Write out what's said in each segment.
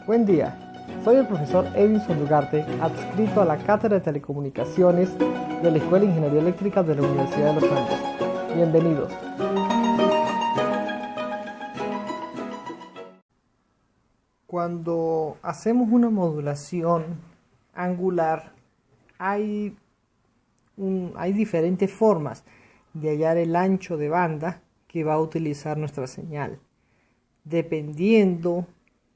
Buen día, soy el profesor Edinson Ugarte, adscrito a la Cátedra de Telecomunicaciones de la Escuela de Ingeniería Eléctrica de la Universidad de los Andes. Bienvenidos. Cuando hacemos una modulación angular, hay diferentes formas de hallar el ancho de banda que va a utilizar nuestra señal. Dependiendo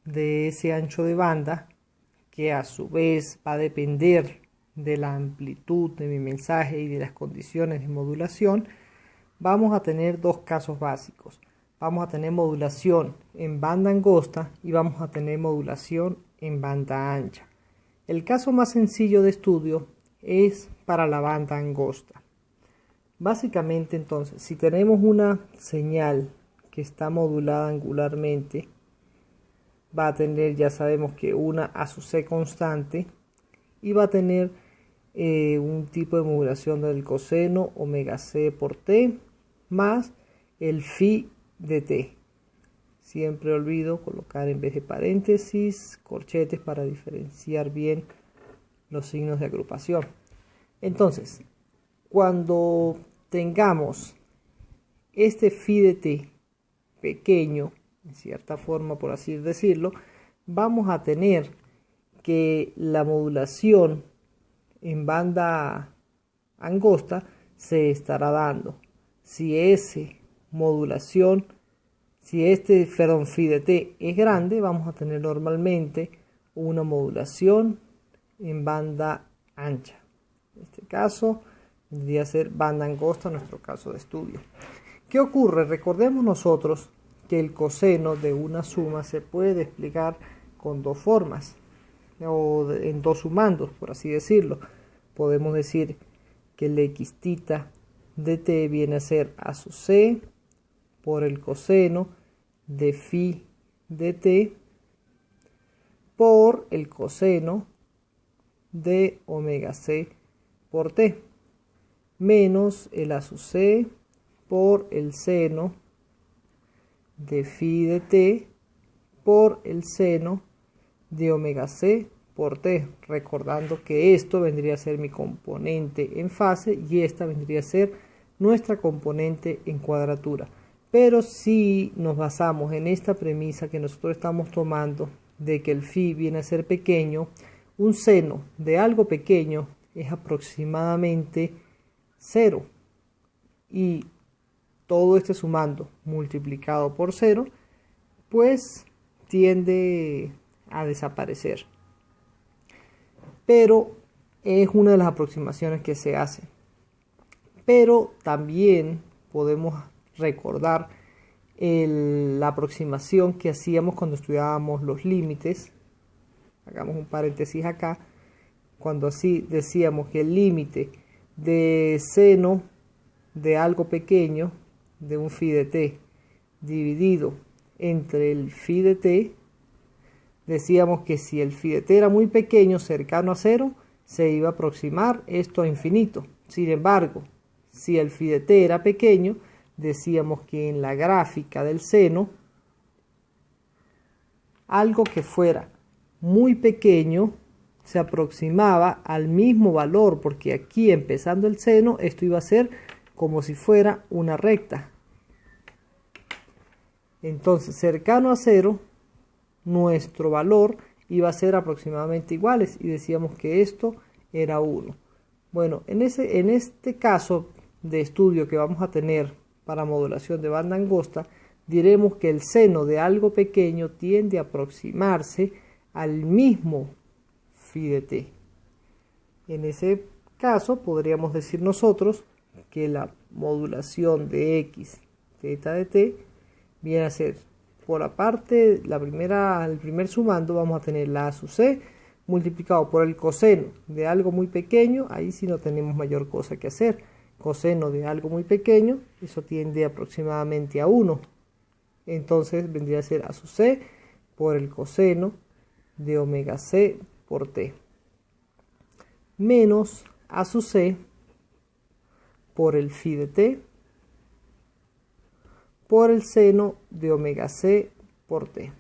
de ese ancho de banda, que a su vez va a depender de la amplitud de mi mensaje y de las condiciones de modulación, vamos a tener dos casos básicos. Vamos a tener modulación en banda angosta y vamos a tener modulación en banda ancha. El caso más sencillo de estudio es para la banda angosta. Básicamente, entonces, si tenemos una señal que está modulada angularmente, va a tener, ya sabemos que una A sub C constante, y va a tener un tipo de modulación del coseno omega C por T más el phi de T. Siempre olvido colocar en vez de paréntesis corchetes para diferenciar bien los signos de agrupación. Entonces, cuando tengamos este phi de T pequeño, en cierta forma por así decirlo, vamos a tener que la modulación en banda angosta se estará dando. Si este phi de T es grande, vamos a tener normalmente una modulación en banda ancha. En este caso vendría a ser banda angosta, nuestro caso de estudio. ¿Qué ocurre? Recordemos nosotros que el coseno de una suma se puede explicar con dos formas, o en dos sumandos, por así decirlo. Podemos decir que el x tita de t viene a ser a sub c por el coseno de phi de t por el coseno de omega c por t menos el a sub c por el seno de phi de t por el seno de omega c por t, recordando que esto vendría a ser mi componente en fase y esta vendría a ser nuestra componente en cuadratura. Pero si nos basamos en esta premisa que nosotros estamos tomando de que el phi viene a ser pequeño, un seno de algo pequeño es aproximadamente 0 y todo este sumando multiplicado por 0 pues tiende a desaparecer, pero es una de las aproximaciones que se hace. Pero también podemos recordar la aproximación que hacíamos cuando estudiábamos los límites. Hagamos un paréntesis acá, cuando así decíamos que el límite de seno de algo pequeño de un phi de t dividido entre el phi de t, decíamos que si el phi de t era muy pequeño, cercano a 0, se iba a aproximar esto a infinito. Sin embargo, si el phi de t era pequeño, decíamos que en la gráfica del seno, algo que fuera muy pequeño se aproximaba al mismo valor, porque aquí empezando el seno, esto iba a ser como si fuera una recta. Entonces, cercano a 0, nuestro valor iba a ser aproximadamente iguales y decíamos que esto era 1. Bueno, en este caso de estudio que vamos a tener para modulación de banda angosta, diremos que el seno de algo pequeño tiende a aproximarse al mismo phi de t. En ese caso podríamos decir nosotros que la modulación de x teta de t viene a ser, por la parte, el primer sumando, vamos a tener la a sub c multiplicado por el coseno de algo muy pequeño. Ahí sí no tenemos mayor cosa que hacer. Coseno de algo muy pequeño, eso tiende aproximadamente a 1. Entonces vendría a ser a sub c por el coseno de omega c por t menos a sub c por el phi de t por el seno de omega c por t.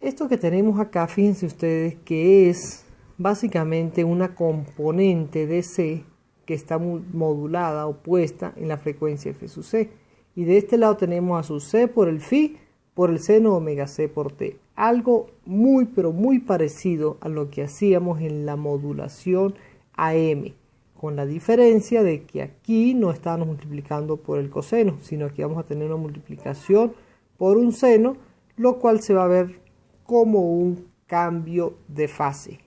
Esto que tenemos acá, fíjense ustedes que es básicamente una componente de C que está modulada o puesta en la frecuencia F sub C. Y de este lado tenemos a sub C por el phi por el seno omega C por T. Algo muy pero muy parecido a lo que hacíamos en la modulación AM, con la diferencia de que aquí no estamos multiplicando por el coseno, sino que vamos a tener una multiplicación por un seno, lo cual se va a ver como un cambio de fase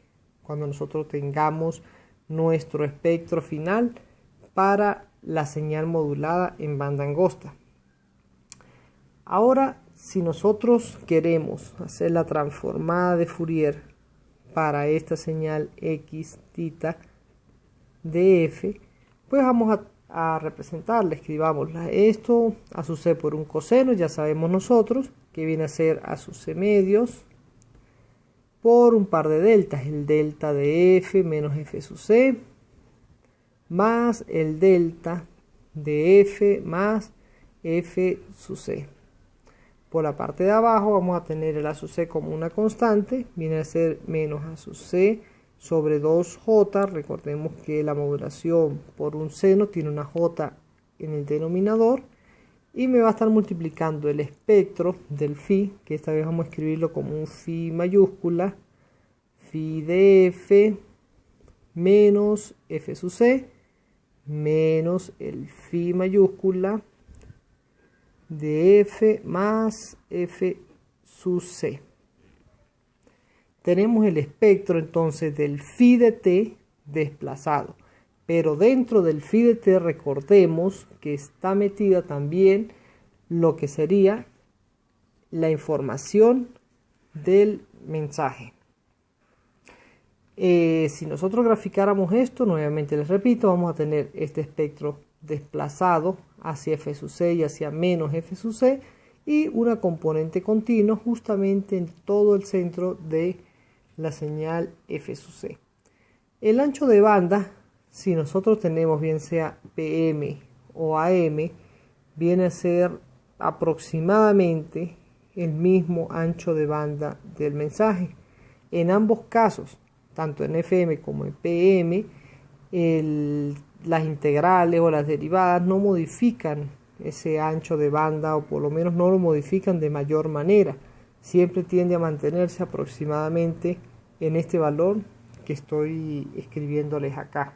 cuando nosotros tengamos nuestro espectro final para la señal modulada en banda angosta. Ahora, si nosotros queremos hacer la transformada de Fourier para esta señal x tita de f, pues vamos a representarla, escribámosla. Esto a sub c por un coseno, ya sabemos nosotros que viene a ser a sub c medios por un par de deltas, el delta de f menos f sub c más el delta de f más f sub c. Por la parte de abajo vamos a tener el a sub c como una constante, viene a ser menos a sub c sobre 2j. Recordemos que la modulación por un seno tiene una j en el denominador, y me va a estar multiplicando el espectro del phi, que esta vez vamos a escribirlo como un phi mayúscula, phi de f menos f sub c menos el phi mayúscula de f más f sub c. Tenemos el espectro entonces del phi de t desplazado, pero dentro del phi de t recordemos que está metida también lo que sería la información del mensaje. Si nosotros graficáramos esto, nuevamente les repito, vamos a tener este espectro desplazado hacia f sub c y hacia menos f sub c, y una componente continua justamente en todo el centro de la señal f sub c. El ancho de banda, si nosotros tenemos bien sea PM o AM, viene a ser aproximadamente el mismo ancho de banda del mensaje. En ambos casos, tanto en FM como en PM, las integrales o las derivadas no modifican ese ancho de banda, o por lo menos no lo modifican de mayor manera. Siempre tiende a mantenerse aproximadamente en este valor que estoy escribiéndoles acá.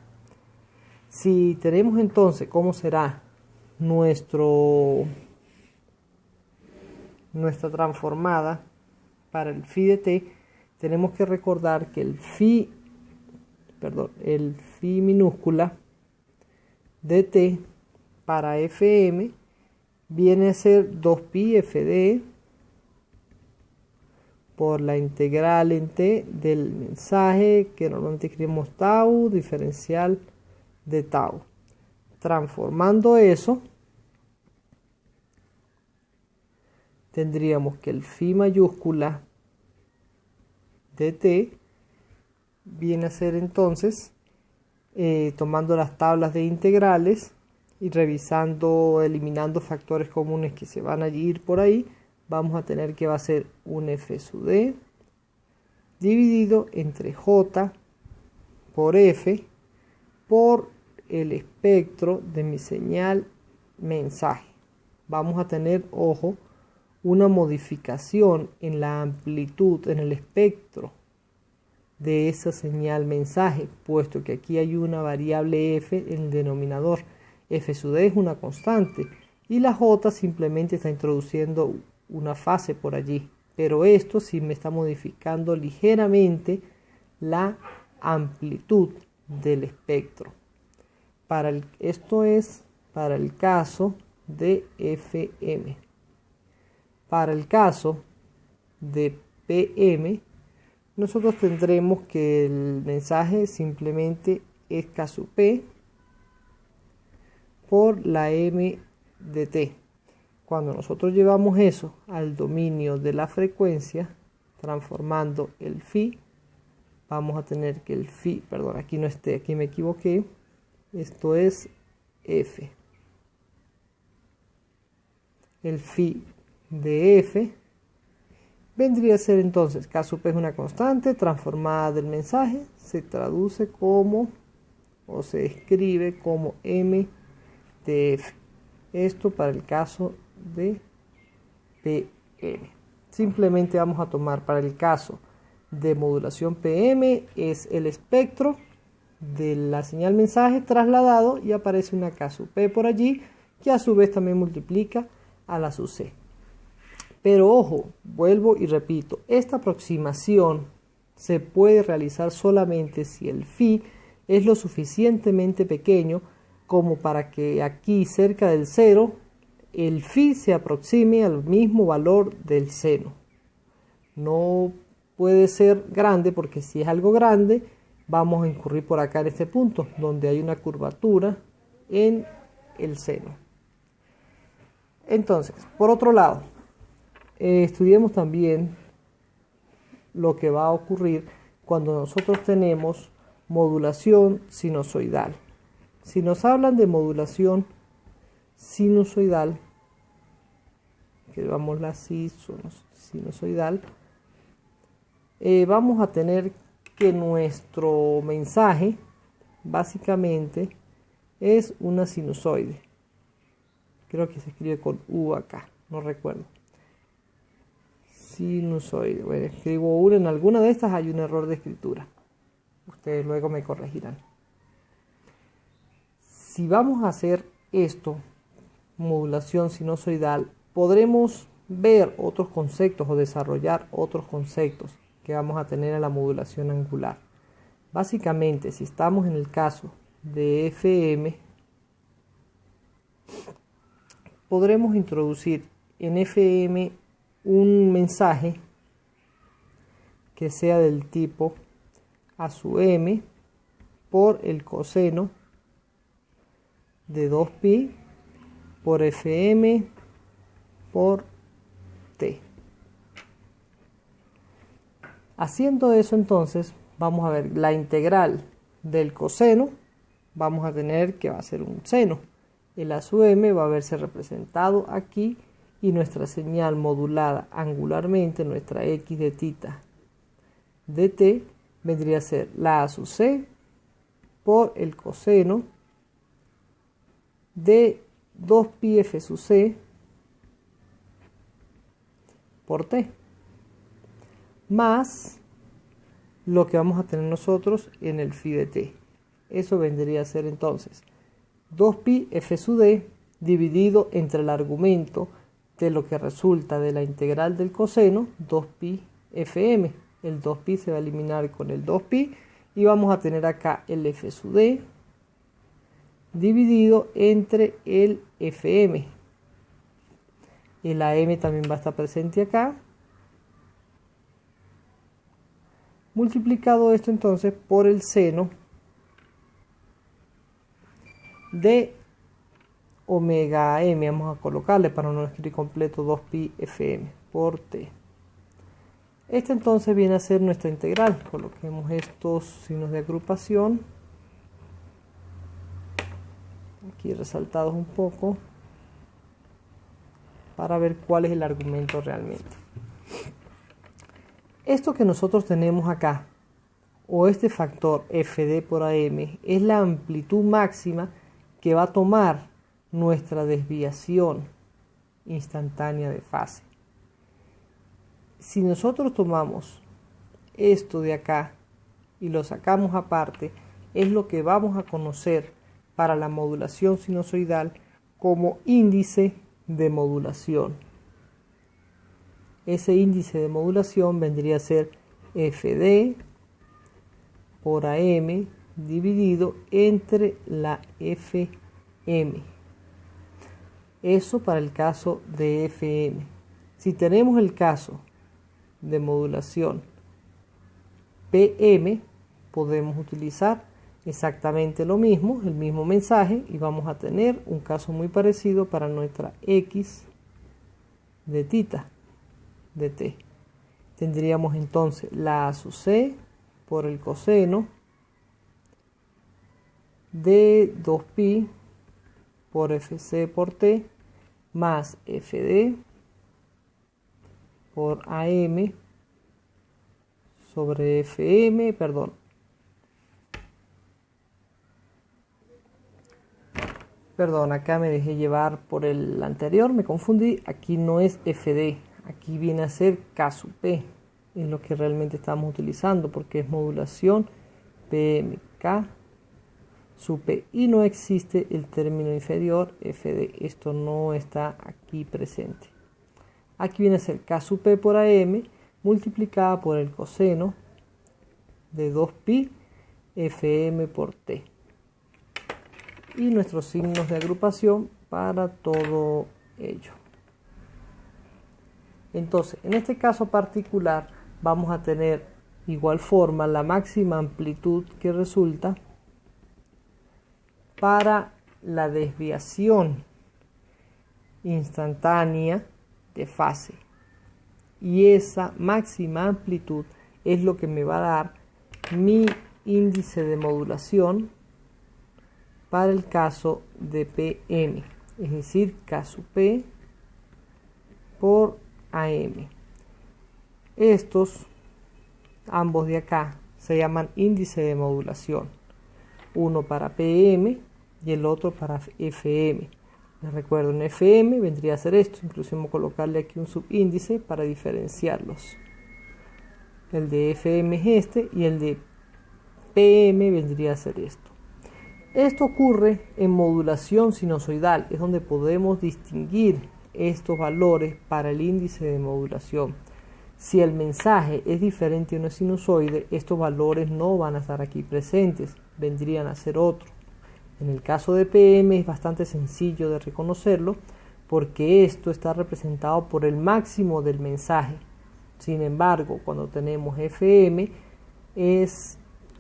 Si tenemos entonces cómo será nuestra transformada para el phi de t, tenemos que recordar que el phi minúscula de t para fm viene a ser 2pi f de por la integral en t del mensaje, que normalmente escribimos tau diferencial de tau. Transformando eso, tendríamos que el phi mayúscula de t viene a ser entonces, tomando las tablas de integrales y revisando, eliminando factores comunes que se van a ir por ahí, vamos a tener que va a ser un f sub d dividido entre j por f por el espectro de mi señal mensaje. Vamos a tener, ojo, una modificación en la amplitud, en el espectro de esa señal mensaje, puesto que aquí hay una variable f en el denominador. F sub d es una constante y la j simplemente está introduciendo una fase por allí, pero esto sí me está modificando ligeramente la amplitud del espectro. Esto es para el caso de FM. Para el caso de PM, nosotros tendremos que el mensaje simplemente es K sub P por la M de T. Cuando nosotros llevamos eso al dominio de la frecuencia, transformando el phi, vamos a tener que el phi, perdón, aquí no esté, aquí me equivoqué, esto es F. El phi de F vendría a ser entonces K sub P es una constante transformada del mensaje, se traduce como o se escribe como M de F. Esto para el caso de PM. Simplemente vamos a tomar para el caso de modulación PM es el espectro de la señal mensaje trasladado y aparece una K sub P por allí que a su vez también multiplica a la sub C. Pero ojo, vuelvo y repito, esta aproximación se puede realizar solamente si el phi es lo suficientemente pequeño como para que aquí cerca del 0 el phi se aproxime al mismo valor del seno. No puede ser grande porque si es algo grande vamos a incurrir por acá en este punto donde hay una curvatura en el seno. Entonces, por otro lado, estudiemos también lo que va a ocurrir cuando nosotros tenemos modulación sinusoidal. Si nos hablan de modulación sinusoidal, escribámosla así, sinusoidal, vamos a tener que nuestro mensaje básicamente es una sinusoide. Creo que se escribe con U acá, no recuerdo. Sinusoide. Bueno, escribo una, en alguna de estas hay un error de escritura. Ustedes luego me corregirán. Si vamos a hacer esto, modulación sinusoidal, podremos ver otros conceptos o desarrollar otros conceptos que vamos a tener en la modulación angular. Básicamente, si estamos en el caso de FM, podremos introducir en FM un mensaje que sea del tipo A sub M por el coseno de 2pi por FM por T. Haciendo eso entonces vamos a ver la integral del coseno, vamos a tener que va a ser un seno. El A sub M va a verse representado aquí y nuestra señal modulada angularmente, nuestra X de tita de T, vendría a ser la A sub C por el coseno de 2pi F sub C por T, más lo que vamos a tener nosotros en el phi de T. Eso vendría a ser entonces 2pi F sub D dividido entre el argumento de lo que resulta de la integral del coseno 2pi Fm. El 2pi se va a eliminar con el 2pi y vamos a tener acá el F sub D dividido entre el Fm. El AM también va a estar presente acá. Multiplicado esto entonces por el seno de omega m, vamos a colocarle para no escribir completo 2pi Fm por T. Esta entonces viene a ser nuestra integral. Coloquemos estos signos de agrupación aquí resaltados un poco para ver cuál es el argumento realmente. Esto que nosotros tenemos acá, o este factor Fd por AM, es la amplitud máxima que va a tomar nuestra desviación instantánea de fase. Si nosotros tomamos esto de acá y lo sacamos aparte, es lo que vamos a conocer para la modulación sinusoidal como índice de modulación. Ese índice de modulación vendría a ser Fd por AM dividido entre la Fm. Eso para el caso de FM. Si tenemos el caso de modulación PM, podemos utilizar exactamente lo mismo, el mismo mensaje, y vamos a tener un caso muy parecido para nuestra X de tita de T. Tendríamos entonces la A sub C por el coseno de 2pi por Fc por T más Fd por AM sobre FM, Perdón, acá me dejé llevar por el anterior, me confundí. Aquí no es FD, aquí viene a ser K sub P. Es lo que realmente estamos utilizando porque es modulación PMK sub P. Y no existe el término inferior FD. Esto no está aquí presente. Aquí viene a ser K sub P por AM multiplicada por el coseno de 2pi FM por T. Y nuestros signos de agrupación para todo ello. Entonces, en este caso particular vamos a tener igual forma la máxima amplitud que resulta para la desviación instantánea de fase. Y esa máxima amplitud es lo que me va a dar mi índice de modulación para el caso de PM, es decir, K sub P por AM. Estos, ambos de acá, se llaman índice de modulación. Uno para PM y el otro para FM. Les recuerdo, en FM vendría a ser esto, incluso colocarle aquí un subíndice para diferenciarlos. El de FM es este y el de PM vendría a ser esto. Esto ocurre en modulación sinusoidal, es donde podemos distinguir estos valores para el índice de modulación. Si el mensaje es diferente a una sinusoide, estos valores no van a estar aquí presentes, vendrían a ser otros. En el caso de PM es bastante sencillo de reconocerlo porque esto está representado por el máximo del mensaje. Sin embargo, cuando tenemos FM es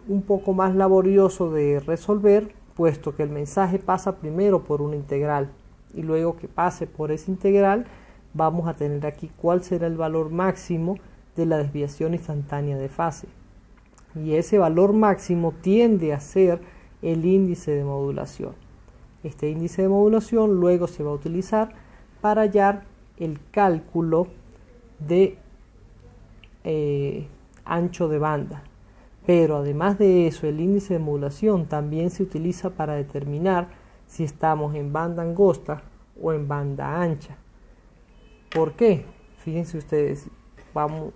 un poco más laborioso de resolver, puesto que el mensaje pasa primero por una integral y luego que pase por esa integral vamos a tener aquí cuál será el valor máximo de la desviación instantánea de fase, y ese valor máximo tiende a ser el índice de modulación. Este índice de modulación luego se va a utilizar para hallar el cálculo de ancho de banda. Pero además de eso, el índice de modulación también se utiliza para determinar si estamos en banda angosta o en banda ancha. ¿Por qué? Fíjense ustedes,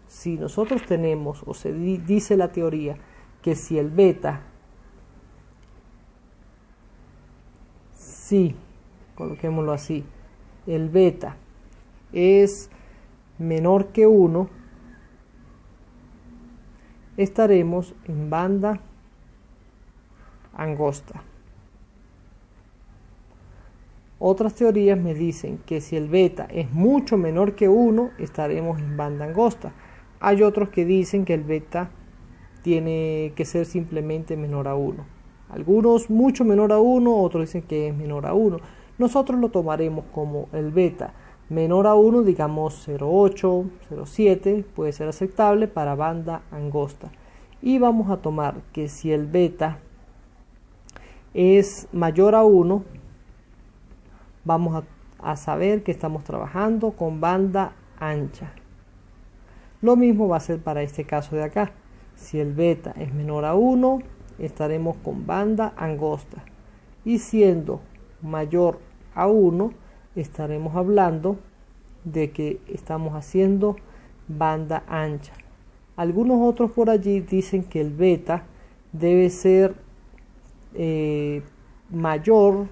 si nosotros tenemos, o se dice la teoría, que si el beta, coloquémoslo así, el beta es menor que 1, estaremos en banda angosta. Otras teorías me dicen que si el beta es mucho menor que 1, estaremos en banda angosta. Hay otros que dicen que el beta tiene que ser simplemente menor a 1. Algunos mucho menor a 1, otros dicen que es menor a 1. Nosotros lo tomaremos como el beta menor a 1, digamos 0,8, 0,7, puede ser aceptable para banda angosta. Y vamos a tomar que si el beta es mayor a 1, vamos a saber que estamos trabajando con banda ancha. Lo mismo va a ser para este caso de acá. Si el beta es menor a 1, estaremos con banda angosta. Y siendo mayor a 1, estaremos hablando de que estamos haciendo banda ancha. Algunos otros por allí dicen que el beta debe ser mayor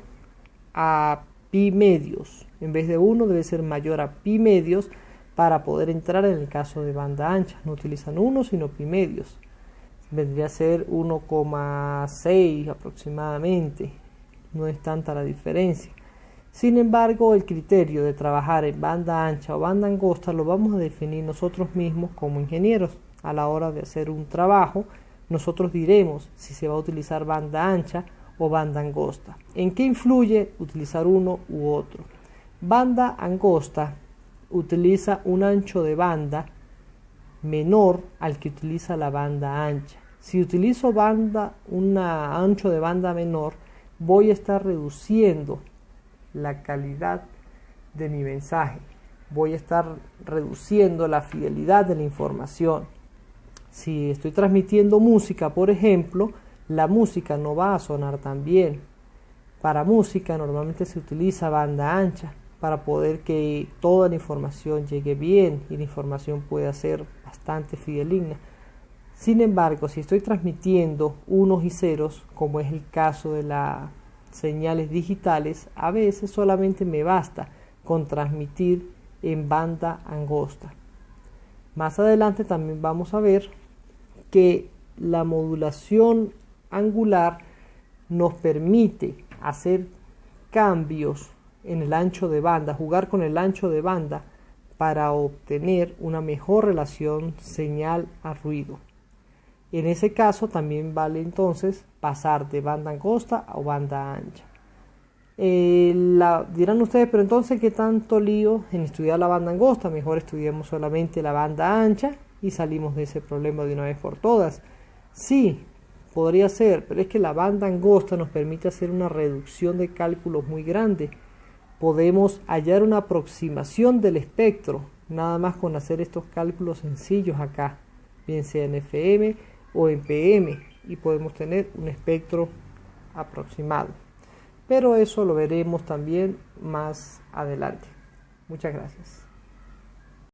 a pi medios. En vez de 1 debe ser mayor a pi medios para poder entrar en el caso de banda ancha. No utilizan 1 sino pi medios. Vendría a ser 1,6 aproximadamente. No es tanta la diferencia. Sin embargo, el criterio de trabajar en banda ancha o banda angosta lo vamos a definir nosotros mismos como ingenieros. A la hora de hacer un trabajo, nosotros diremos si se va a utilizar banda ancha o banda angosta. ¿En qué influye utilizar uno u otro? Banda angosta utiliza un ancho de banda menor al que utiliza la banda ancha. Si utilizo un ancho de banda menor, voy a estar reduciendo la calidad de mi mensaje. voy a estar reduciendo la fidelidad de la información. Si estoy transmitiendo música, por ejemplo, la música no va a sonar tan bien. Para música normalmente se utiliza banda ancha para poder que toda la información llegue bien y la información pueda ser bastante fidedigna. Sin embargo, si estoy transmitiendo unos y ceros, como es el caso de las señales digitales, a veces solamente me basta con transmitir en banda angosta. Más adelante también vamos a ver que la modulación angular nos permite hacer cambios en el ancho de banda, jugar con el ancho de banda para obtener una mejor relación señal a ruido. En ese caso también vale entonces pasar de banda angosta a banda ancha. Dirán ustedes, pero entonces ¿qué tanto lío en estudiar la banda angosta? Mejor estudiemos solamente la banda ancha y salimos de ese problema de una vez por todas. Sí, podría ser, pero es que la banda angosta nos permite hacer una reducción de cálculos muy grande. Podemos hallar una aproximación del espectro, nada más con hacer estos cálculos sencillos acá, bien sea en FM o en PM, y podemos tener un espectro aproximado. Pero eso lo veremos también más adelante. Muchas gracias.